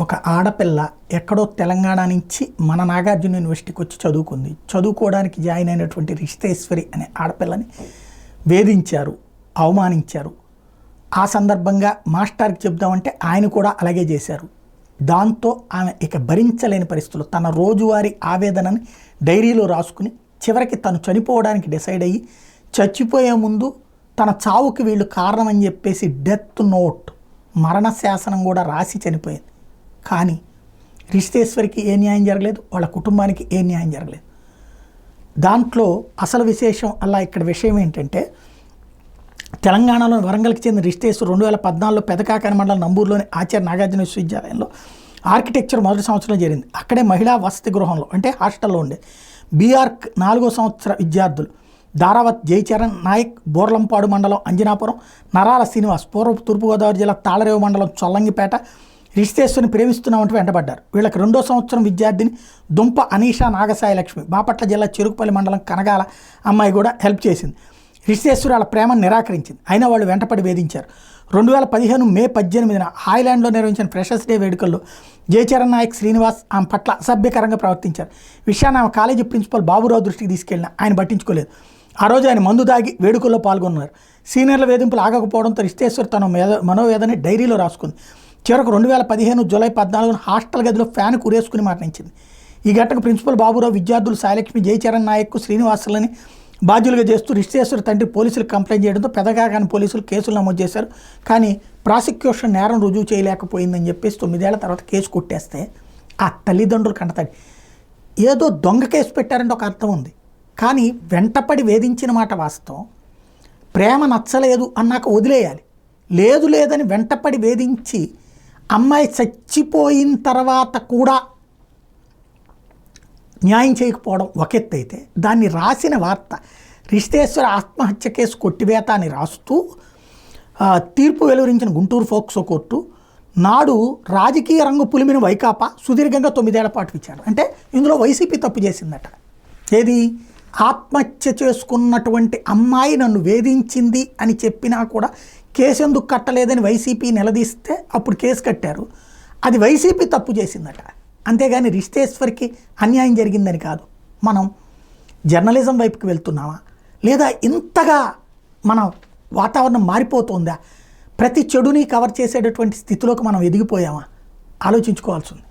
ఒక ఆడపిల్ల ఎక్కడో తెలంగాణ నుంచి మన నాగార్జున యూనివర్సిటీకి వచ్చి చదువుకుంది. చదువుకోవడానికి జాయిన్ అయినటువంటి రిషితేశ్వరి అనే ఆడపిల్లని వేధించారు, అవమానించారు. ఆ సందర్భంగా మాస్టర్కి చెప్దామంటే ఆయన కూడా అలాగే చేశారు. దాంతో ఆమె ఇక భరించలేని పరిస్థితులు తన రోజువారీ ఆవేదనని డైరీలో రాసుకుని చివరికి తను చనిపోవడానికి డిసైడ్ అయ్యి చచ్చిపోయే ముందు తన చావుకి వీళ్ళు కారణం అని చెప్పేసి డెత్ నోట్ మరణ శాసనం కూడా రాసి చనిపోయింది. కానీ రిషితేశ్వరికి ఏ న్యాయం జరగలేదు, వాళ్ళ కుటుంబానికి ఏ న్యాయం జరగలేదు. దాంట్లో అసలు విశేషం అలా ఇక్కడ విషయం ఏంటంటే తెలంగాణలోని వరంగల్కి చెందిన రిషితేశ్వర్ 2014లో పెదకాకాని మండలం నంబూరులోని ఆచార్య నాగార్జున విశ్వవిద్యాలయంలో ఆర్కిటెక్చర్ మొదటి సంవత్సరంలో జరిగింది. అక్కడే మహిళా వసతి గృహంలో అంటే హాస్టల్లో ఉండే బీఆర్క్ 4వ సంవత్సర విద్యార్థులు దారావత్ జయచరణ్ నాయక్, బోర్లంపాడు మండలం అంజనాపురం, నరాల శ్రీనివాస్ తూర్పుగోదావరి జిల్లా తాళరేవు మండలం చొల్లంగిపేట రిషితేశ్వరిని ప్రేమిస్తున్నామంటూ వెంటబడ్డారు. వీళ్ళకి 2వ సంవత్సరం విద్యార్థిని దుంప అనీషా నాగసాయి లక్ష్మి బాపట్ల జిల్లా చెరుకుపల్లి మండలం కనగాల అమ్మాయి కూడా హెల్ప్ చేసింది. రిషితేశ్వరి వాళ్ళ ప్రేమను నిరాకరించింది. అయినా వాళ్ళు వెంటపడి వేధించారు. 2015 మే 18న హాయ్లాండ్లో నిర్వహించిన ఫ్రెషర్స్ డే వేడుకల్లో జయచరణ్ నాయక్ శ్రీనివాస్ ఆమె పట్ల అసభ్యకరంగా ప్రవర్తించారు. విషయాన్ని ఆమె కాలేజీ ప్రిన్సిపల్ బాబురావు దృష్టికి తీసుకెళ్లిన ఆయన పట్టించుకోలేదు. ఆ రోజు ఆయన మందు దాగి వేడుకల్లో పాల్గొన్నారు. సీనియర్ల వేధింపులు ఆగకపోవడంతో రిషితేశ్వరి తన మనోవేదని డైరీలో రాసుకుంది. చివరకు 2015 జూలై 14న హాస్టల్ గదిలో ఫ్యాన్ కురేసుకుని మరణించింది. ఈ ఘటనకు ప్రిన్సిపల్ బాబురావు, విద్యార్థులు సాయిలక్ష్మి, జయచరణ్ నాయక్, శ్రీనివాసులని బాధ్యులుగా చేస్తూ రిషితేశ్వరి తండ్రి పోలీసులకు కంప్లైంట్ చేయడంతో పెదకాకాని పోలీసులు కేసులు నమోదు చేశారు. కానీ ప్రాసిక్యూషన్ నేరం రుజువు చేయలేకపోయిందని చెప్పేసి 9 ఏళ్ల తర్వాత కేసు కొట్టేస్తే ఆ తల్లిదండ్రులు కంటతాడు. ఏదో దొంగ కేసు పెట్టారంటే ఒక అర్థం ఉంది. కానీ వెంటపడి వేధించిన మాట వాస్తవం. ప్రేమ నచ్చలేదు అన్నాక వదిలేయాలి. లేదని వెంటపడి వేధించి అమ్మాయి చచ్చిపోయిన తర్వాత కూడా న్యాయం చేయకపోవడం ఒక ఎత్తు అయితే, దాన్ని రాసిన వార్త రిషితేశ్వరి ఆత్మహత్య కేసు కొట్టివేత అని రాస్తూ తీర్పు వెలువరించిన గుంటూరు ఫోక్సో కోర్టు నాడు రాజకీయ రంగు పులిమిన వైకాపా సుదీర్ఘంగా 9 ఏళ్ల పాటు విచారణ. అంటే ఇందులో వైసీపీ తప్పు చేసిందట. ఏది? ఆత్మహత్య చేసుకున్నటువంటి అమ్మాయి నన్ను వేధించింది అని చెప్పినా కూడా కేసు ఎందుకు కట్టలేదని వైసీపీ నిలదీస్తే అప్పుడు కేసు కట్టారు. అది వైసీపీ తప్పు చేసిందట. అంతేగాని రిషితేశ్వరికి అన్యాయం జరిగిందని కాదు. మనం జర్నలిజం వైపుకి వెళ్తున్నామా, లేదా ఇంతగా మన వాతావరణం మారిపోతుందా, ప్రతి చెడుని కవర్ చేసేటటువంటి స్థితిలోకి మనం ఎదిగిపోయామా ఆలోచించుకోవాల్సి ఉంది.